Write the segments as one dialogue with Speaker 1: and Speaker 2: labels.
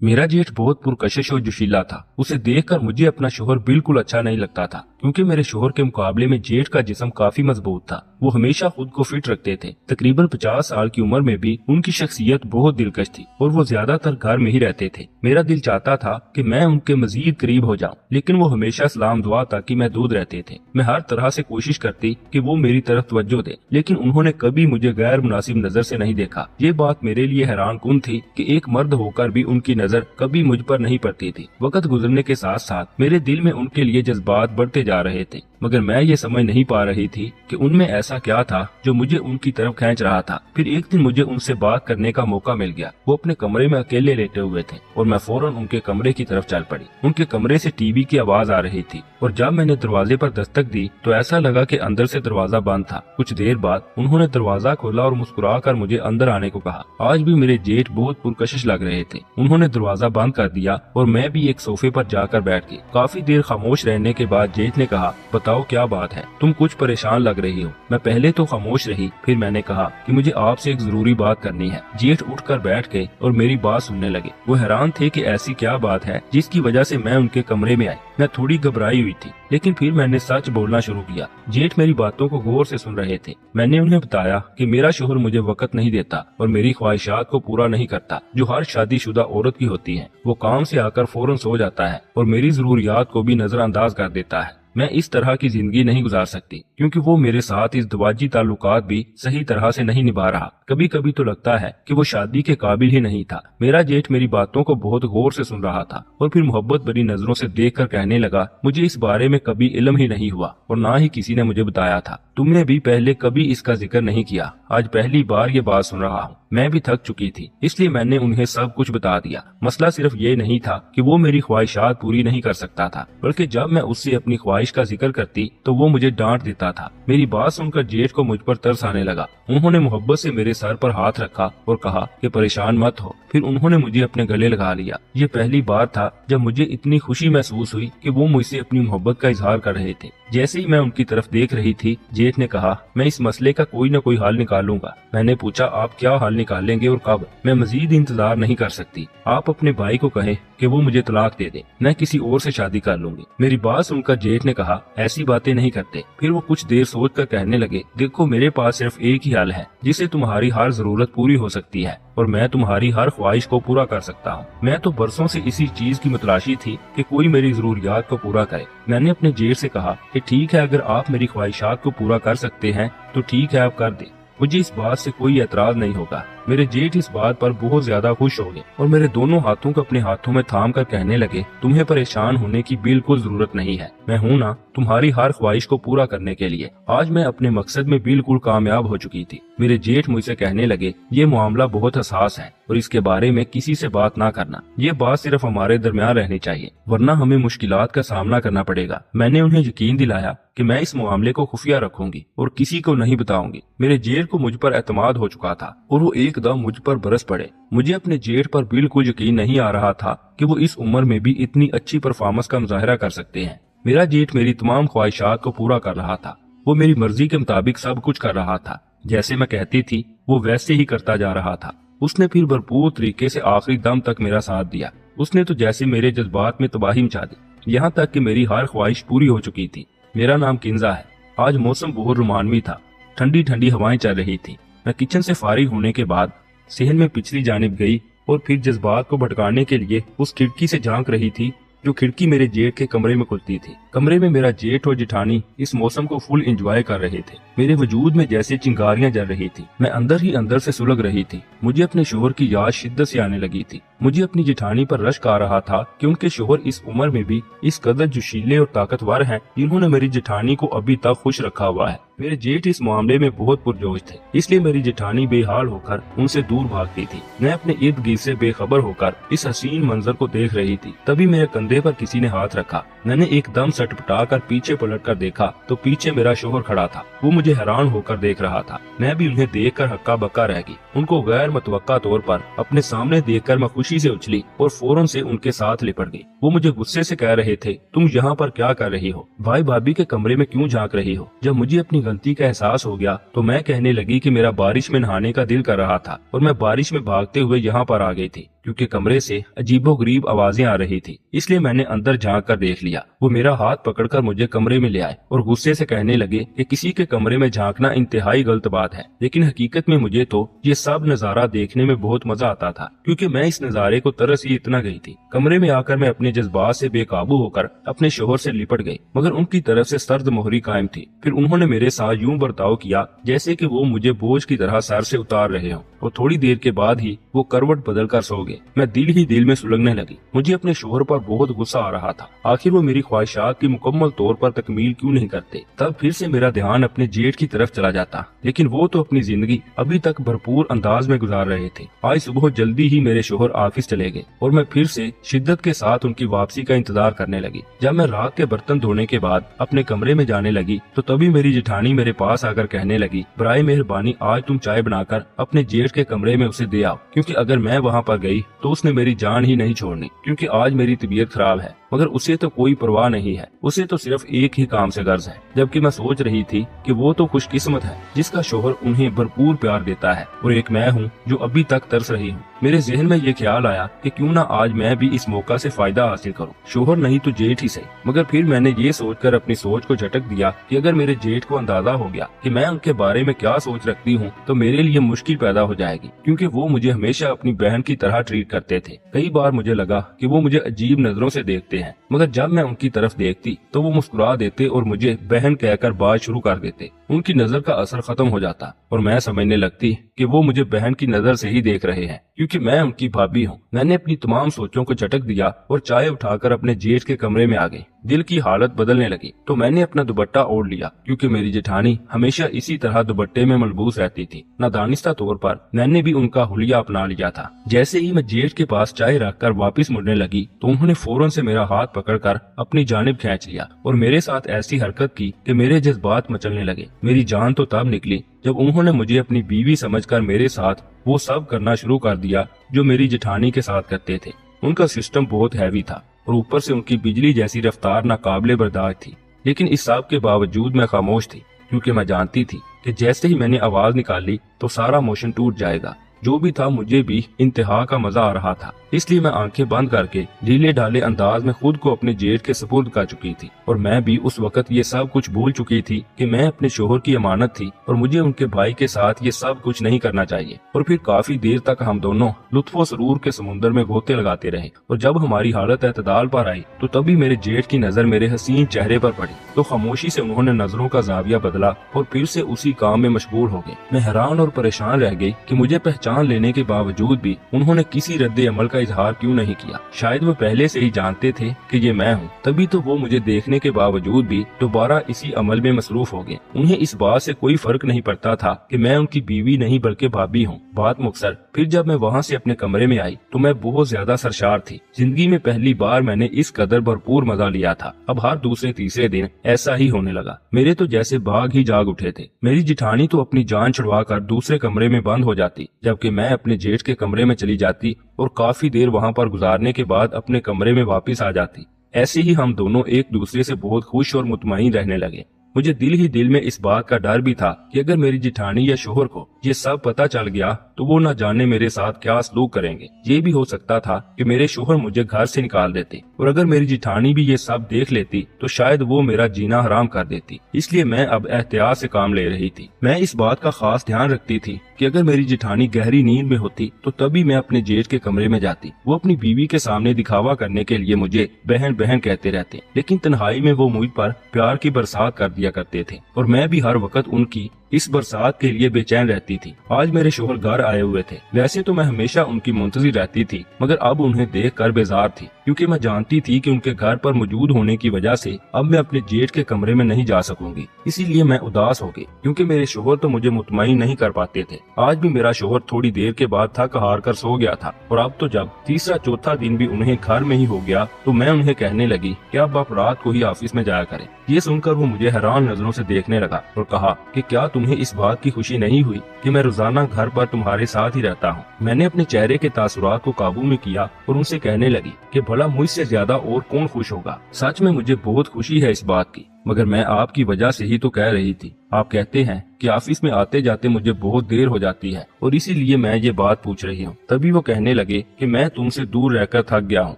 Speaker 1: मेरा जेठ बहुत पुरकशिश और जोशीला था। उसे देखकर मुझे अपना शोहर बिल्कुल अच्छा नहीं लगता था, क्योंकि मेरे शोहर के मुकाबले में जेठ का जिस्म काफी मजबूत था। वो हमेशा खुद को फिट रखते थे। तकरीबन 50 साल की उम्र में भी उनकी शख्सियत बहुत दिलकश थी और वो ज्यादातर घर में ही रहते थे। मेरा दिल चाहता था कि मैं उनके मजीद करीब हो जाऊं, लेकिन वो हमेशा सलाम दुआ तक कि मैं दूध रहते थे। मैं हर तरह से कोशिश करती कि वो मेरी तरफ तवज्जो दे, लेकिन उन्होंने कभी मुझे गैर मुनासिब नजर से नहीं देखा। ये बात मेरे लिए हैरान कुन थी कि एक मर्द होकर भी उनकी नजर कभी मुझ पर नहीं पड़ती थी। वक्त गुजरने के साथ साथ मेरे दिल में उनके लिए जज्बात बढ़ते जा रहे थे, मगर मैं ये समझ नहीं पा रही थी कि उनमें ऐसा क्या था जो मुझे उनकी तरफ खींच रहा था। फिर एक दिन मुझे उनसे बात करने का मौका मिल गया। वो अपने कमरे में अकेले लेटे हुए थे और मैं फौरन उनके कमरे की तरफ चल पड़ी। उनके कमरे से टीवी की आवाज आ रही थी और जब मैंने दरवाजे पर दस्तक दी तो ऐसा लगा कि अंदर से दरवाजा बंद था। कुछ देर बाद उन्होंने दरवाजा खोला और मुस्कुरा कर मुझे अंदर आने को कहा। आज भी मेरे जेठ बहुत पुरकशिश लग रहे थे। उन्होंने दरवाजा बंद कर दिया और मैं भी एक सोफे पर जाकर बैठ गई। काफी देर खामोश रहने के बाद जेठ ने कहा, बताओ क्या बात है, तुम कुछ परेशान लग रही हो। मैं पहले तो खामोश रही, फिर मैंने कहा कि मुझे आपसे एक जरूरी बात करनी है। जेठ उठकर बैठ गए और मेरी बात सुनने लगे। वो हैरान थे कि ऐसी क्या बात है जिसकी वजह से मैं उनके कमरे में आई। मैं थोड़ी घबराई हुई थी, लेकिन फिर मैंने सच बोलना शुरू किया। जेठ मेरी बातों को गौर से सुन रहे थे। मैंने उन्हें बताया कि मेरा शोहर मुझे वक्त नहीं देता और मेरी ख्वाहिशात को पूरा नहीं करता, जो हर शादीशुदा औरत की होती है। वो काम से आकर फौरन सो जाता है और मेरी जरूरियात को भी नजरअंदाज कर देता है। मैं इस तरह की जिंदगी नहीं गुजार सकती, क्योंकि वो मेरे साथ इस दवाजी ताल्लुकात भी सही तरह से नहीं निभा रहा। कभी कभी तो लगता है कि वो शादी के काबिल ही नहीं था। मेरा जेठ मेरी बातों को बहुत गौर से सुन रहा था और फिर मोहब्बत भरी नजरों से देखकर कहने लगा, मुझे इस बारे में कभी इल्म ही नहीं हुआ और ना ही किसी ने मुझे बताया था। तुमने भी पहले कभी इसका जिक्र नहीं किया। आज पहली बार ये बात सुन रहा हूँ। मैं भी थक चुकी थी, इसलिए मैंने उन्हें सब कुछ बता दिया। मसला सिर्फ ये नहीं था कि वो मेरी ख्वाहिशात पूरी नहीं कर सकता था, बल्कि जब मैं उससे अपनी ख्वाहिश का जिक्र करती तो वो मुझे डांट देता था। मेरी बात सुनकर जेठ को मुझ पर तरस आने लगा। उन्होंने मोहब्बत से मेरे सर पर हाथ रखा और कहा कि परेशान मत हो। फिर उन्होंने मुझे अपने गले लगा लिया। ये पहली बार था जब मुझे इतनी खुशी महसूस हुई कि वो मुझसे अपनी मोहब्बत का इजहार कर रहे थे। जैसे ही मैं उनकी तरफ देख रही थी, जेठ ने कहा, मैं इस मसले का कोई न कोई हल निकालूंगा। मैंने पूछा, आप क्या हल निकालेंगे और कब? मैं मजीद इंतजार नहीं कर सकती। आप अपने भाई को कहें कि वो मुझे तलाक दे दे, मैं किसी और से शादी कर लूंगी। मेरी बात सुनकर जेठ ने कहा, ऐसी बातें नहीं करते। फिर वो कुछ देर सोच कर कहने लगे, देखो मेरे पास सिर्फ एक ही हल है जिससे तुम्हारी हर जरूरत पूरी हो सकती है और मैं तुम्हारी हर ख्वाहिश को पूरा कर सकता हूँ। मैं तो बरसों से इसी चीज की मतलाशी थी कि कोई मेरी जरूरियात को पूरा करे। मैंने अपने जेठ से कहा कि ठीक है, अगर आप मेरी ख्वाहिशात को पूरा कर सकते हैं तो ठीक है, आप कर दें, मुझे इस बात से कोई एतराज नहीं होगा। मेरे जेठ इस बात पर बहुत ज्यादा खुश हो गए और मेरे दोनों हाथों को अपने हाथों में थाम कर कहने लगे, तुम्हें परेशान होने की बिल्कुल जरूरत नहीं है। मैं हूं ना तुम्हारी हर ख्वाहिश को पूरा करने के लिए। आज मैं अपने मकसद में बिल्कुल कामयाब हो चुकी थी। मेरे जेठ मुझसे कहने लगे, ये मामला बहुत हसास है और इसके बारे में किसी से बात ना करना। ये बात सिर्फ हमारे दरमियान रहनी चाहिए, वरना हमें मुश्किलात का सामना करना पड़ेगा। मैंने उन्हें यकीन दिलाया कि मैं इस मामले को खुफिया रखूंगी और किसी को नहीं बताऊंगी। मेरे जेठ को मुझ पर एतमाद हो चुका था और वो एकदम मुझ पर बरस पड़े। मुझे अपने जेठ पर बिल्कुल यकीन नहीं आ रहा था कि वो इस उम्र में भी इतनी अच्छी परफॉर्मेंस का मुजाहरा कर सकते हैं। मेरा जेठ मेरी तमाम ख्वाहिशात को पूरा कर रहा था। वो मेरी मर्जी के मुताबिक सब कुछ कर रहा था। जैसे मैं कहती थी वो वैसे ही करता जा रहा था। उसने फिर भरपूर तरीके से आखिरी दम तक मेरा साथ दिया। उसने तो जैसे मेरे जज्बात में तबाही मचा दी, यहाँ तक कि मेरी हर ख्वाहिश पूरी हो चुकी थी। मेरा नाम किंजा है। आज मौसम बहुत रोमानवी था। ठंडी ठंडी हवाएं चल रही थी। मैं किचन से फारिग होने के बाद सहन में पिछली जानिब गई और फिर जज्बात को भटकाने के लिए उस खिड़की से झांक रही थी जो खिड़की मेरे जेठ के कमरे में खुलती थी। कमरे में मेरा जेठ और जेठानी इस मौसम को फुल एंजॉय कर रहे थे। मेरे वजूद में जैसे चिंगारियां जल रही थी। मैं अंदर ही अंदर से सुलग रही थी। मुझे अपने शोहर की याद शिद्दत से आने लगी थी। मुझे अपनी जेठानी पर रश्क आ रहा था कि उनके शोहर इस उम्र में भी इस कदर जोशीले और ताकतवर हैं, जिन्होंने मेरी जेठानी को अभी तक खुश रखा हुआ है। मेरे जेठ इस मामले में बहुत पुरजोश थे, इसलिए मेरी जेठानी बेहाल होकर उनसे दूर भागती थी। मैं अपने इर्द गिर्द से बेखबर होकर इस हसीन मंजर को देख रही थी। तभी मेरे कंधे पर किसी ने हाथ रखा। मैंने एकदम सटपटा कर पीछे पलट कर देखा तो पीछे मेरा शोहर खड़ा था। वो मुझे हैरान होकर देख रहा था। मैं भी उन्हें देखकर हक्का बक्का रह गई। उनको गैर मुतवक्का तौर पर अपने सामने देखकर मैं खुशी से उछली और फौरन से उनके साथ लिपट गई। वो मुझे गुस्से से कह रहे थे, तुम यहाँ पर क्या कर रही हो? भाई भाभी के कमरे में क्यों झांक रही हो? जब मुझे अपनी गलती का एहसास हो गया तो मैं कहने लगी कि मेरा बारिश में नहाने का दिल कर रहा था और मैं बारिश में भागते हुए यहाँ पर आ गई थी, क्योंकि कमरे से अजीबोगरीब आवाजें आ रही थी, इसलिए मैंने अंदर झांक कर देख लिया। वो मेरा हाथ पकड़कर मुझे कमरे में ले आए और गुस्से से कहने लगे कि किसी के कमरे में झांकना इंतहाई गलत बात है। लेकिन हकीकत में मुझे तो ये सब नजारा देखने में बहुत मजा आता था, क्योंकि मैं इस नजारे को तरस ही इतना गई थी। कमरे में आकर मैं अपने जज्बात से बेकाबू होकर अपने शोहर से लिपट गई, मगर उनकी तरफ से सर्द मोहरी कायम थी। फिर उन्होंने मेरे साथ यूं बर्ताव किया जैसे कि वो मुझे बोझ की तरह सर से उतार रहे हों, और थोड़ी देर के बाद ही वो करवट बदल कर सो गए। मैं दिल ही दिल में सुलगने लगी। मुझे अपने शोहर पर बहुत गुस्सा आ रहा था। आखिर वो मेरी ख्वाहिशात की मुकम्मल तौर पर तकमील क्यों नहीं करते। तब फिर से मेरा ध्यान अपने जेठ की तरफ चला जाता, लेकिन वो तो अपनी जिंदगी अभी तक भरपूर अंदाज में गुजार रहे थे। आज सुबह जल्दी ही मेरे शोहर ऑफिस चले गए और मैं फिर से शिद्दत के साथ उनकी वापसी का इंतजार करने लगी। जब मैं रात के बर्तन धोने के बाद अपने कमरे में जाने लगी तो तभी मेरी जेठानी मेरे पास आकर कहने लगी, बराए मेहरबानी आज तुम चाय बनाकर अपने जेठ के कमरे में उसे दे आओ, क्योंकि अगर मैं वहाँ पर गई तो उसने मेरी जान ही नहीं छोड़नी, क्योंकि आज मेरी तबीयत खराब है। मगर उसे तो कोई परवाह नहीं है, उसे तो सिर्फ एक ही काम से गर्ज है। जबकि मैं सोच रही थी कि वो तो खुशकिस्मत है जिसका शोहर उन्हें भरपूर प्यार देता है, और एक मैं हूँ जो अभी तक तरस रही हूँ। मेरे जहन में ये ख्याल आया कि क्यों ना आज मैं भी इस मौका से फायदा हासिल करूं, शोहर नहीं तो जेठ ही सही। मगर फिर मैंने ये सोचकर अपनी सोच को झटक दिया कि अगर मेरे जेठ को अंदाजा हो गया कि मैं उनके बारे में क्या सोच रखती हूँ तो मेरे लिए मुश्किल पैदा हो जाएगी, क्योंकि वो मुझे हमेशा अपनी बहन की तरह ट्रीट करते थे। कई बार मुझे लगा कि वो मुझे अजीब नजरों से देखते हैं, मगर जब मैं उनकी तरफ देखती तो वो मुस्कुरा देते और मुझे बहन कहकर बात शुरू कर देते। उनकी नजर का असर खत्म हो जाता और मैं समझने लगती कि वो मुझे बहन की नजर से ही देख रहे हैं, क्योंकि मैं उनकी भाभी हूँ। मैंने अपनी तमाम सोचों को झटक दिया और चाय उठाकर अपने जेठ के कमरे में आ गई। दिल की हालत बदलने लगी तो मैंने अपना दुपट्टा ओढ़ लिया, क्योंकि मेरी जेठानी हमेशा इसी तरह दुपट्टे में मलबूस रहती थी। नादानिस्ता तौर पर मैंने भी उनका हुलिया अपना लिया था। जैसे ही मैं जेठ के पास चाय रखकर वापस मुड़ने लगी तो उन्होंने फौरन से मेरा हाथ पकड़कर अपनी जानिब खींच लिया और मेरे साथ ऐसी हरकत की कि मेरे जज्बात मचलने लगे। मेरी जान तो तब निकली जब उन्होंने मुझे अपनी बीवी समझकर मेरे साथ वो सब करना शुरू कर दिया जो मेरी जेठानी के साथ करते थे। उनका सिस्टम बहुत हैवी था और ऊपर से उनकी बिजली जैसी रफ्तार नाकाबिले बर्दाश्त थी। लेकिन इस सब के बावजूद मैं खामोश थी, क्योंकि मैं जानती थी कि जैसे ही मैंने आवाज निकाली तो सारा मोशन टूट जाएगा। जो भी था मुझे भी इंतहा का मजा आ रहा था, इसलिए मैं आंखें बंद करके ढीले ढाले अंदाज में खुद को अपने जेठ के सुपुर्द कर चुकी थी। और मैं भी उस वक्त ये सब कुछ भूल चुकी थी कि मैं अपने शोहर की अमानत थी और मुझे उनके भाई के साथ ये सब कुछ नहीं करना चाहिए। और फिर काफी देर तक हम दोनों लुत्फो सरूर के समुद्र में गोते लगाते रहे, और जब हमारी हालत एतदाल पर आई तो तभी मेरे जेठ की नजर मेरे हसीन चेहरे पर पड़ी। तो खामोशी से उन्होंने नजरों का जाविया बदला और फिर से उसी काम में मशगूल हो गए। मैं हैरान और परेशान रह गई कि मुझे पहचान लेने के बावजूद भी उन्होंने किसी रद्द अमल का इजहार क्यों नहीं किया। शायद वो पहले से ही जानते थे कि ये मैं हूँ, तभी तो वो मुझे देखने के बावजूद भी दोबारा इसी अमल में मसरूफ हो गए। उन्हें इस बात से कोई फर्क नहीं पड़ता था कि मैं उनकी बीवी नहीं बल्कि भाभी हूँ। बात मुक्सर, फिर जब मैं वहाँ से अपने कमरे में आई तो मैं बहुत ज्यादा सरशार थी। जिंदगी में पहली बार मैंने इस कदर भरपूर मजा लिया था। अब हर दूसरे तीसरे दिन ऐसा ही होने लगा। मेरे तो जैसे बाघ ही जाग उठे थे। मेरी जिठानी तो अपनी जान छुड़वा कर दूसरे कमरे में बंद हो जाती, जबकि मैं अपने जेठ के कमरे में चली जाती और काफी देर वहाँ पर गुजारने के बाद अपने कमरे में वापस आ जाती। ऐसे ही हम दोनों एक दूसरे से बहुत खुश और मुतमईन रहने लगे। मुझे दिल ही दिल में इस बात का डर भी था कि अगर मेरी जिठानी या शोहर को ये सब पता चल गया तो वो न जाने मेरे साथ क्या सलूक करेंगे। ये भी हो सकता था कि मेरे शोहर मुझे घर से निकाल देते, और अगर मेरी जिठानी भी ये सब देख लेती तो शायद वो मेरा जीना हराम कर देती। इसलिए मैं अब एहतियात से काम ले रही थी। मैं इस बात का खास ध्यान रखती थी कि अगर मेरी जिठानी गहरी नींद में होती तो तभी मैं अपने जेठ के कमरे में जाती। वो अपनी बीवी के सामने दिखावा करने के लिए मुझे बहन बहन कहते रहते, लेकिन तन्हाई में वो मुझ पर प्यार की बरसात कर दिया करते थे, और मैं भी हर वक्त उनकी इस बरसात के लिए बेचैन रहती थी। आज मेरे शोहर घर आए हुए थे। वैसे तो मैं हमेशा उनकी मुंतजिर रहती थी, मगर अब उन्हें देखकर बेजार थी, क्योंकि मैं जानती थी कि उनके घर पर मौजूद होने की वजह से अब मैं अपने जेठ के कमरे में नहीं जा सकूंगी। इसीलिए मैं उदास हो गई, क्योंकि मेरे शोहर तो मुझे मुतमईन नहीं कर पाते थे। आज भी मेरा शोहर थोड़ी देर के बाद थक हार कर सो गया था, और अब तो जब तीसरा चौथा दिन भी उन्हें घर में ही हो गया तो मैं उन्हें कहने लगी कि अब आप रात को ही ऑफिस में जाया करें। ये सुनकर वो मुझे हैरान नजरों से देखने लगा और कहा कि क्या तुम्हें इस बात की खुशी नहीं हुई कि मैं रोजाना घर पर तुम्हारे साथ ही रहता हूँ। मैंने अपने चेहरे के तासुरात को काबू में किया और उनसे कहने लगी कि भला मुझसे ज्यादा और कौन खुश होगा। सच में मुझे बहुत खुशी है इस बात की, मगर मैं आपकी वजह से ही तो कह रही थी। आप कहते हैं कि ऑफिस में आते जाते मुझे बहुत देर हो जाती है और इसीलिए मैं ये बात पूछ रही हूँ। तभी वो कहने लगे कि मैं तुमसे दूर रहकर थक गया हूँ,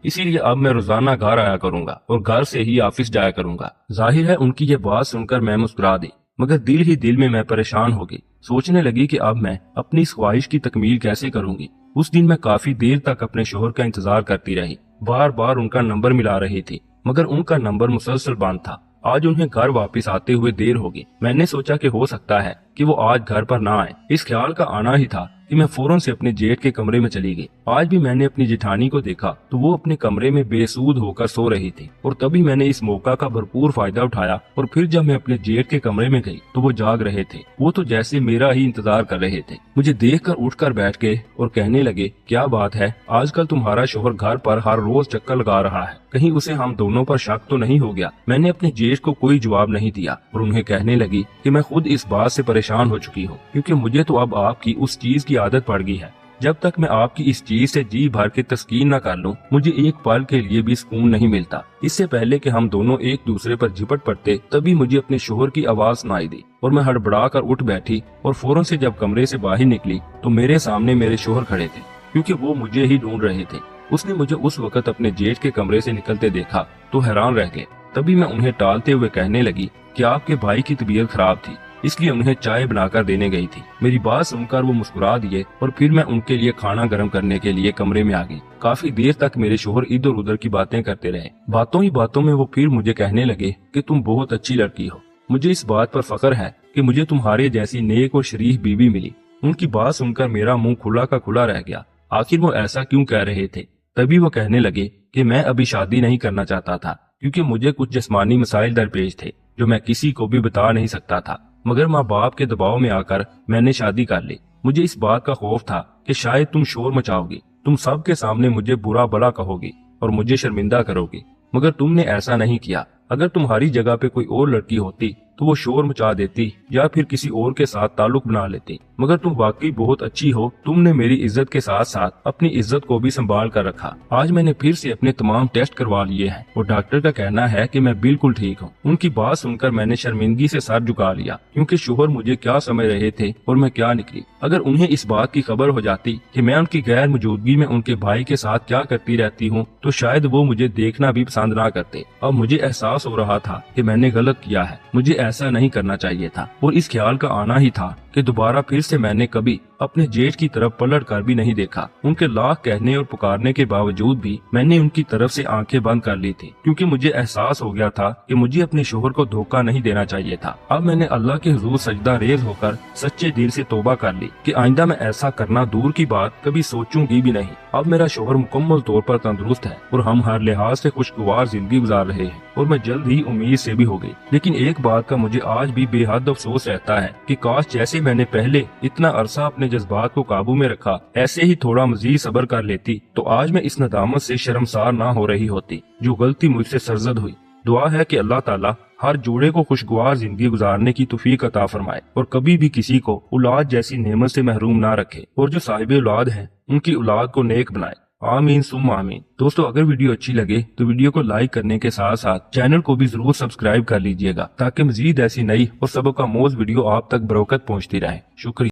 Speaker 1: इसीलिए अब मैं रोजाना घर आया करूंगा और घर से ही ऑफिस जाया करूंगा। जाहिर है उनकी ये बात सुनकर मैं मुस्कुरा दी, मगर दिल ही दिल में मैं परेशान हो गई। सोचने लगी कि अब मैं अपनी इस ख्वाहिश की तकमील कैसे करूंगी। उस दिन मैं काफी देर तक अपने शोहर का इंतजार करती रही। बार बार उनका नंबर मिला रही थी, मगर उनका नंबर मुसलसल बंद था। आज उन्हें घर वापस आते हुए देर होगी। मैंने सोचा कि हो सकता है कि वो आज घर पर ना आए। इस ख्याल का आना ही था कि मैं फौरन से अपने जेठ के कमरे में चली गई। आज भी मैंने अपनी जेठानी को देखा तो वो अपने कमरे में बेसूध होकर सो रही थी और तभी मैंने इस मौका का भरपूर फायदा उठाया और फिर जब मैं अपने जेठ के कमरे में गई तो वो जाग रहे थे। वो तो जैसे मेरा ही इंतजार कर रहे थे। मुझे देखकर उठकर बैठ गए और कहने लगे, क्या बात है, आजकल तुम्हारा शोहर घर पर हर रोज चक्कर लगा रहा है, कहीं उसे हम दोनों पर शक तो नहीं हो गया। मैंने अपने जेठ को कोई जवाब नहीं दिया और उन्हें कहने लगी कि मैं खुद इस बात से परेशान हो चुकी हूँ, क्योंकि मुझे तो अब आपकी उस चीज की आदत पड़ गई है। जब तक मैं आपकी इस चीज से जी भर के तस्कीन न कर लूं, मुझे एक पल के लिए भी सुकून नहीं मिलता। इससे पहले कि हम दोनों एक दूसरे पर झपट पड़ते तभी मुझे अपने शोहर की आवाज सुनाई दी और मैं हड़बड़ा कर उठ बैठी और फौरन से जब कमरे से बाहर निकली तो मेरे सामने मेरे शोहर खड़े थे, क्योंकि वो मुझे ही ढूंढ रहे थे। उसने मुझे उस वक्त अपने जेठ के कमरे से निकलते देखा तो हैरान रह गए। तभी मैं उन्हें टालते हुए कहने लगी कि आपके भाई की तबीयत खराब थी, इसलिए उन्हें चाय बनाकर देने गई थी। मेरी बात सुनकर वो मुस्कुरा दिए और फिर मैं उनके लिए खाना गर्म करने के लिए कमरे में आ गई। काफी देर तक मेरे शोहर इधर उधर की बातें करते रहे। बातों ही बातों में वो फिर मुझे कहने लगे कि तुम बहुत अच्छी लड़की हो। मुझे इस बात पर फख्र है कि मुझे तुम्हारे जैसी नेक और शरीफ बीवी मिली। उनकी बात सुनकर मेरा मुंह खुला का खुला रह गया। आखिर वो ऐसा क्यों कह रहे थे? तभी वो कहने लगे कि मैं अभी शादी नहीं करना चाहता था, क्योंकि मुझे कुछ जिस्मानी मसाइल दरपेश थे जो मैं किसी को भी बता नहीं सकता था। मगर माँ बाप के दबाव में आकर मैंने शादी कर ली। मुझे इस बात का खौफ था कि शायद तुम शोर मचाओगी, तुम सबके सामने मुझे बुरा भला कहोगी और मुझे शर्मिंदा करोगी, मगर तुमने ऐसा नहीं किया। अगर तुम्हारी जगह पे कोई और लड़की होती तो वो शोर मचा देती या फिर किसी और के साथ ताल्लुक बना लेती, मगर तुम वाकई बहुत अच्छी हो। तुमने मेरी इज्जत के साथ साथ अपनी इज्जत को भी संभाल कर रखा। आज मैंने फिर से अपने तमाम टेस्ट करवा लिए हैं और डॉक्टर का कहना है कि मैं बिल्कुल ठीक हूँ। उनकी बात सुनकर मैंने शर्मिंदगी से सर झुका लिया, क्योंकि शोहर मुझे क्या समझ रहे थे और मैं क्या निकली। अगर उन्हें इस बात की खबर हो जाती कि मैं उनकी गैर मौजूदगी में उनके भाई के साथ क्या करती रहती हूँ तो शायद वो मुझे देखना भी पसंद ना करते। अब मुझे एहसास हो रहा था कि मैंने गलत किया है, मुझे ऐसा नहीं करना चाहिए था। और इस ख्याल का आना ही था कि दोबारा फिर से मैंने कभी अपने जेठ की तरफ पलट कर भी नहीं देखा। उनके लाख कहने और पुकारने के बावजूद भी मैंने उनकी तरफ से आंखें बंद कर ली थी, क्योंकि मुझे एहसास हो गया था कि मुझे अपने शोहर को धोखा नहीं देना चाहिए था। अब मैंने अल्लाह के हुजूर सजदा रेज होकर सच्चे दिल से तौबा कर ली कि आइंदा मैं ऐसा करना दूर की बात कभी सोचूंगी भी नहीं। अब मेरा शोहर मुकम्मल तौर पर तंदुरुस्त है और हम हर लिहाज से खुशगवार जिंदगी गुजार रहे हैं और मैं जल्द ही उम्मीद से भी हो गई। लेकिन एक बात का मुझे आज भी बेहद अफसोस रहता है कि काश जैसे मैंने पहले इतना अरसा अपने जज्बात को काबू में रखा, ऐसे ही थोड़ा मजीद सब्र कर लेती तो आज मैं इस नदामत से शर्मसार ना हो रही होती जो गलती मुझसे सरजद हुई। दुआ है कि अल्लाह ताला हर जोड़े को खुशगवार जिंदगी गुजारने की तौफीक अता फरमाए और कभी भी किसी को औलाद जैसी नेमत से महरूम ना रखे, और जो साहिब औलाद हैं उनकी औलाद को नेक बनाए। आमीन सुम्मा आमीन। दोस्तों, अगर वीडियो अच्छी लगे तो वीडियो को लाइक करने के साथ साथ चैनल को भी जरूर सब्सक्राइब कर लीजिएगा, ताकि मजीद ऐसी नई और सबक आमोज वीडियो आप तक बरोकत पहुंचती रहे। शुक्रिया।